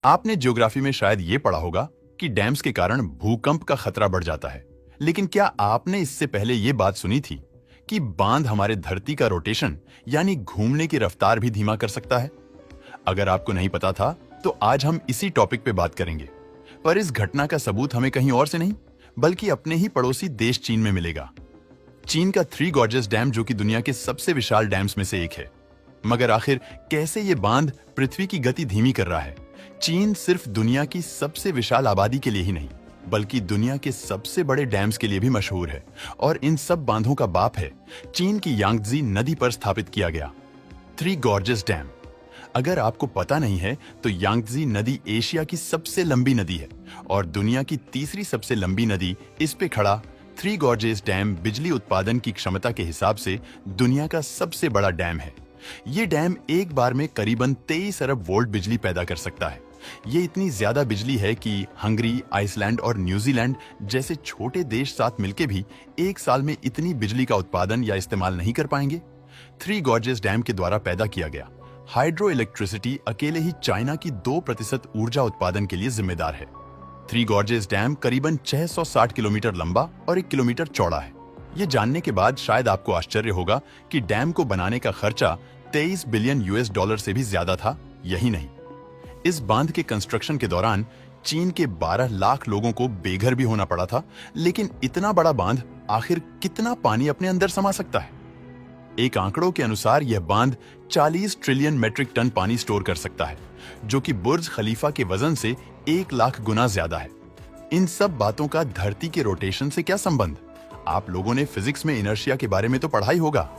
आपने ज्योग्राफी में शायद ये पढ़ा होगा कि डैम्स के कारण भूकंप का खतरा बढ़ जाता है। लेकिन क्या आपने इससे पहले ये बात सुनी थी कि बांध हमारे धरती का रोटेशन यानी घूमने की रफ्तार भी धीमा कर सकता है? अगर आपको नहीं पता था तो आज हम इसी टॉपिक पे बात करेंगे। पर इस घटना का सबूत हमें कहीं और से नहीं बल्कि अपने ही पड़ोसी देश चीन में मिलेगा। चीन का थ्री गॉर्जेस डैम जो कि दुनिया के सबसे विशाल डैम्स में से एक है। मगर आखिर कैसे ये बांध पृथ्वी की गति धीमी कर रहा है? चीन सिर्फ दुनिया की सबसे विशाल आबादी के लिए ही नहीं बल्कि दुनिया के सबसे बड़े डैम्स के लिए भी मशहूर है और इन सब बांधों का बाप है चीन की यांगत्जी नदी पर स्थापित किया गया थ्री गॉर्जेस डैम। अगर आपको पता नहीं है तो यांगत्जी नदी एशिया की सबसे लंबी नदी है और दुनिया की तीसरी सबसे लंबी नदी। इस पे खड़ा थ्री गॉर्जेस डैम बिजली उत्पादन की क्षमता के हिसाब से दुनिया का सबसे बड़ा डैम है। ये डैम एक बार में करीबन 23 अरब वोल्ट बिजली पैदा कर सकता है। ये इतनी ज्यादा बिजली है कि हंगरी, आइसलैंड और न्यूजीलैंड जैसे छोटे देश साथ मिलके भी एक साल में इतनी बिजली का उत्पादन या इस्तेमाल नहीं कर पाएंगे। थ्री गॉर्जेस डैम के द्वारा पैदा किया गया हाइड्रो इलेक्ट्रिसिटी अकेले ही चाइना की 2% ऊर्जा उत्पादन के लिए जिम्मेदार है। थ्री गॉर्जेस डैम करीबन 660 किलोमीटर लंबा और 1 किलोमीटर चौड़ा है। ये जानने के बाद शायद आपको आश्चर्य होगा कि डैम को बनाने का खर्चा 23 बिलियन यूएस डॉलर से भी ज्यादा था। यही नहीं, इस बांध के कंस्ट्रक्शन के दौरान चीन के 12 लाख लोगों को बेघर भी होना पड़ा था। लेकिन इतना बड़ा बांध आखिर कितना पानी अपने अंदर समा सकता है? एक आंकड़ों के अनुसार यह बांध 40 ट्रिलियन मेट्रिक टन पानी स्टोर कर सकता है, जो कि बुर्ज खलीफा के वजन से 1 लाख गुना ज्यादा है। इन सब बातों का धरती के रोटेशन से क्या संबंध? आप लोगों ने फिजिक्स में इनर्शिया के बारे में तो पढ़ा ही होगा।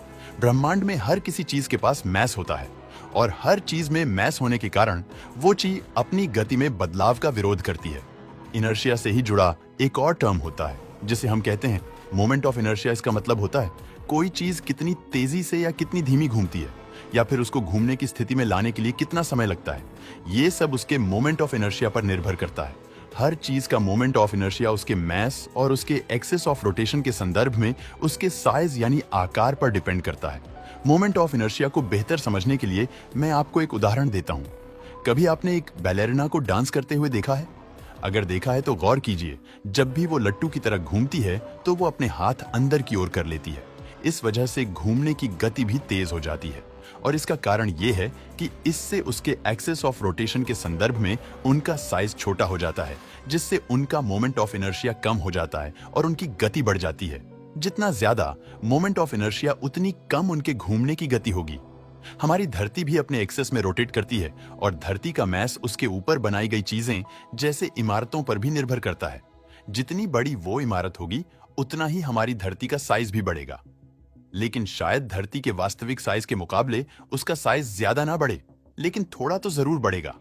ब्रह्मांड में हर किसी चीज के पास मैस होता है और हर चीज में मैस होने के कारण वो चीज अपनी गति में बदलाव का विरोध करती है। इनर्शिया से ही जुड़ा एक और टर्म होता है जिसे हम कहते हैं मोमेंट ऑफ इनर्शिया। इसका मतलब होता है कोई चीज कितनी तेजी से या कितनी धीमी घूमती है या फिर उसको घूमने की स्थिति में लाने के लिए कितना समय लगता है। ये सब उसके मोमेंट ऑफ इनर्शिया पर निर्भर करता है। हर चीज का मोमेंट ऑफ इनर्शिया उसके मैस और उसके एक्सिस ऑफ रोटेशन के संदर्भ में उसके साइज यानी आकार पर डिपेंड करता है। मोमेंट ऑफ इनर्शिया को बेहतर समझने के लिए मैं आपको एक उदाहरण देता हूं। कभी आपने एक बैलेरिना को डांस करते हुए देखा है? अगर देखा है तो गौर कीजिए, जब भी वो लट्टू की तरह घूमती है तो वो अपने हाथ अंदर की ओर कर लेती है। इस वजह से घूमने की गति भी तेज हो जाती है और इसका कारण ये है कि इससे उसके एक्सिस ऑफ रोटेशन के संदर्भ में उनका साइज छोटा हो जाता है, जिससे उनका मोमेंट ऑफ इनर्शिया कम हो जाता है और उनकी गति बढ़ जाती है। जितना ज्यादा मोमेंट ऑफ इनर्शिया उतनी कम उनके घूमने की गति होगी। हमारी धरती भी अपने एक्सेस में रोटेट करती है और धरती का मैस उसके ऊपर बनाई गई चीजें जैसे इमारतों पर भी निर्भर करता है। जितनी बड़ी वो इमारत होगी उतना ही हमारी धरती का साइज भी बढ़ेगा। लेकिन शायद धरती के वास्तविक साइज के मुकाबले उसका साइज ज्यादा ना बढ़े, लेकिन थोड़ा तो जरूर बढ़ेगा।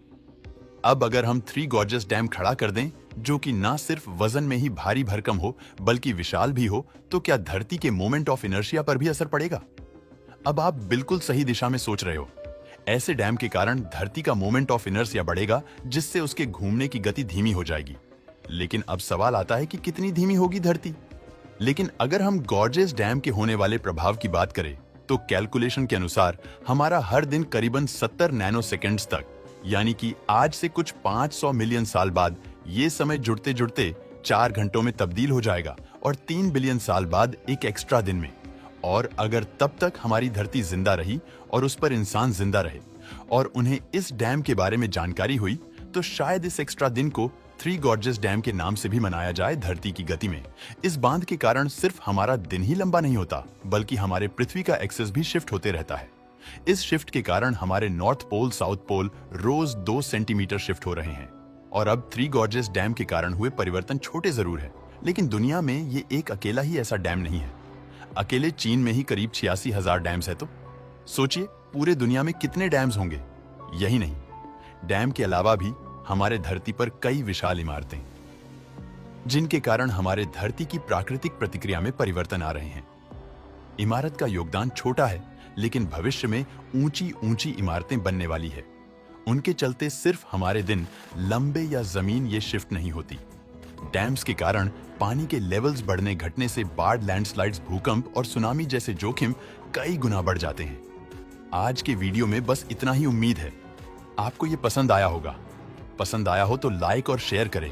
अब अगर हम थ्री गॉर्जेस डैम खड़ा कर दें जो कि ना सिर्फ वजन में ही भारी भरकम हो बल्कि विशाल भी हो, तो क्या धरती के मोमेंट ऑफ इनर्शिया पर भी असर पड़ेगा? अब आप बिल्कुल सही दिशा में सोच रहे हो। ऐसे डैम के कारण धरती का मोमेंट ऑफ इनर्शिया बढ़ेगा जिससे उसके घूमने की गति धीमी हो जाएगी। लेकिन अब सवाल आता है कि कितनी धीमी होगी धरती? लेकिन अगर हम गॉर्जेस डैम के होने वाले प्रभाव की बात करें तो कैलकुलेशन के अनुसार हमारा हर दिन करीबन 70 नैनो सेकेंड्स तक, यानी कि आज से कुछ 500 मिलियन साल बाद ये समय जुड़ते जुड़ते 4 घंटों में तब्दील हो जाएगा और 3 बिलियन साल बाद एक एक्स्ट्रा दिन में। और अगर तब तक हमारी धरती जिंदा रही और उस पर इंसान जिंदा रहे और उन्हें इस डैम के बारे में जानकारी हुई तो शायद इस एक्स्ट्रा दिन को थ्री गॉर्जेस डैम के नाम से भी मनाया जाए। धरती की गति में इस बांध के कारण सिर्फ हमारा दिन ही लंबा नहीं होता बल्कि हमारे पृथ्वी का एक्सेस भी शिफ्ट होते रहता है। इस शिफ्ट के कारण हमारे नॉर्थ पोल साउथ पोल रोज 2 सेंटीमीटर शिफ्ट हो रहे हैं। और अब थ्री गॉर्जेस डैम के कारण हुए परिवर्तन छोटे जरूर है, लेकिन दुनिया में ये एक अकेला ही ऐसा डैम नहीं है। अकेले चीन में ही करीब 86,000 डैम्स है। तो सोचिए पूरे दुनिया में कितने डैम्स होंगे। यही नहीं, डैम के अलावा भी हमारे धरती पर कई विशाल इमारतें जिनके कारण हमारे धरती की प्राकृतिक प्रतिक्रिया में परिवर्तन आ रहे हैं। इमारत का योगदान छोटा है, लेकिन भविष्य में ऊंची ऊंची इमारतें बनने वाली है। उनके चलते सिर्फ हमारे दिन लंबे या जमीन ये शिफ्ट नहीं होती। डैम्स के कारण पानी के लेवल्स बढ़ने घटने से बाढ़, लैंडस्लाइड्स, भूकंप और सुनामी जैसे जोखिम कई गुना बढ़ जाते हैं। आज के वीडियो में बस इतना ही। उम्मीद है आपको ये पसंद आया होगा। पसंद आया हो तो लाइक और शेयर करें